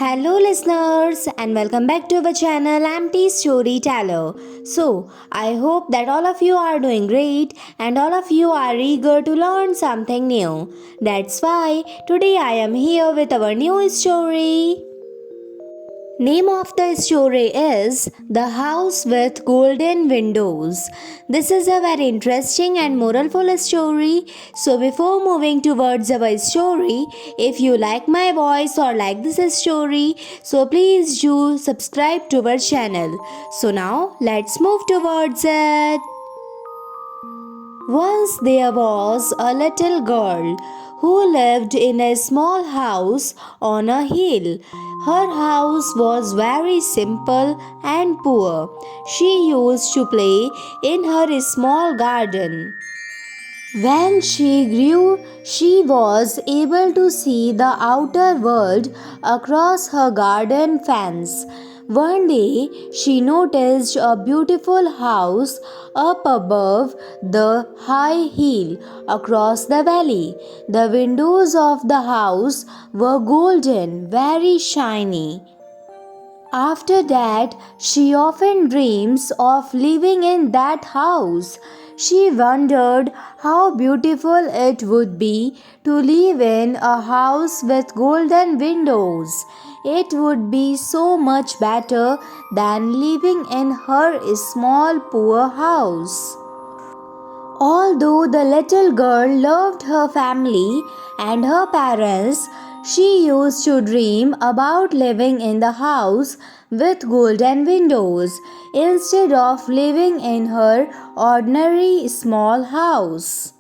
Hello listeners and welcome back to our channel. I'm Storyteller. So, I hope that all of you are doing great and all of you are eager to learn something new. That's why today I am here with our new story. Name of the story is The House with Golden Windows. This is a very interesting and moralful story. So before moving towards our story, if you like my voice or like this story, so please do subscribe to our channel. So now let's move towards it. Once there was a little girl who lived in a small house on a hill. Her house was very simple and poor. She used to play in her small garden. When she grew, she was able to see the outer world across her garden fence. One day, she noticed a beautiful house up above the high hill across the valley. The windows of the house were golden, very shiny. After that, she often dreams of living in that house. She wondered how beautiful it would be to live in a house with golden windows. It would be so much better than living in her small poor house. Although the little girl loved her family and her parents, she used to dream about living in the house with golden windows instead of living in her ordinary small house.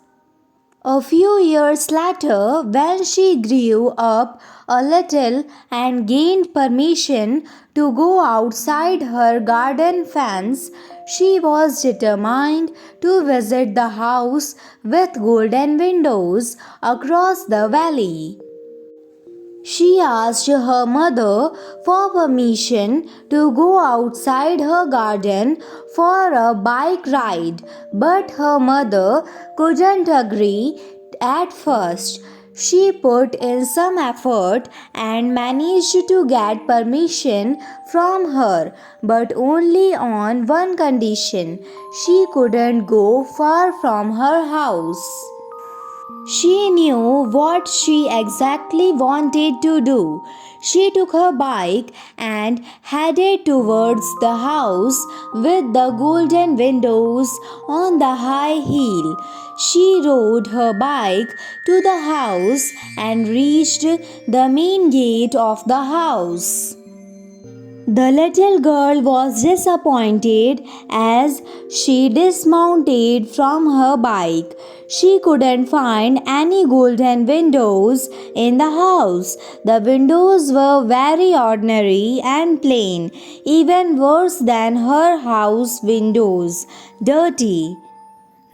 A few years later, when she grew up a little and gained permission to go outside her garden fence, she was determined to visit the house with golden windows across the valley. She asked her mother for permission to go outside her garden for a bike ride, but her mother couldn't agree at first. She put in some effort and managed to get permission from her, but only on one condition: she couldn't go far from her house. She knew what she exactly wanted to do. She took her bike and headed towards the house with the golden windows on the high hill. She rode her bike to the house and reached the main gate of the house. The little girl was disappointed as she dismounted from her bike. She couldn't find any golden windows in the house. The windows were very ordinary and plain, even worse than her house windows, dirty.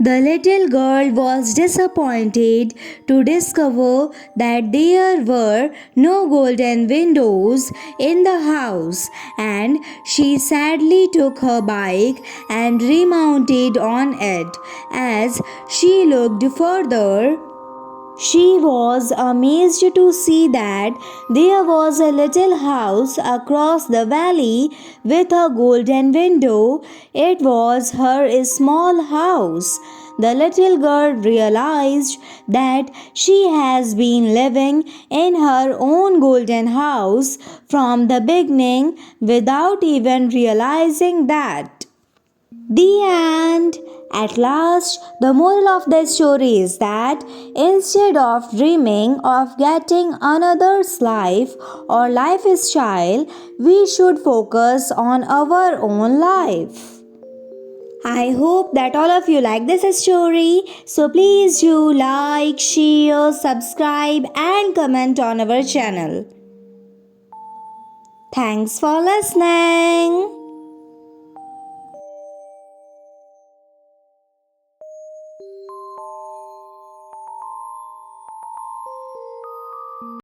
The little girl was disappointed to discover that there were no golden windows in the house, and she sadly took her bike and remounted on it. As she looked further, she was amazed to see that there was a little house across the valley with a golden window. It was her small house. The little girl realized that she has been living in her own golden house from the beginning without even realizing that. The end. At last, the moral of the story is that instead of dreaming of getting another's life or lifestyle, we should focus on our own life. I hope that all of you like this story. So please do like, share, subscribe and comment on our channel. Thanks for listening.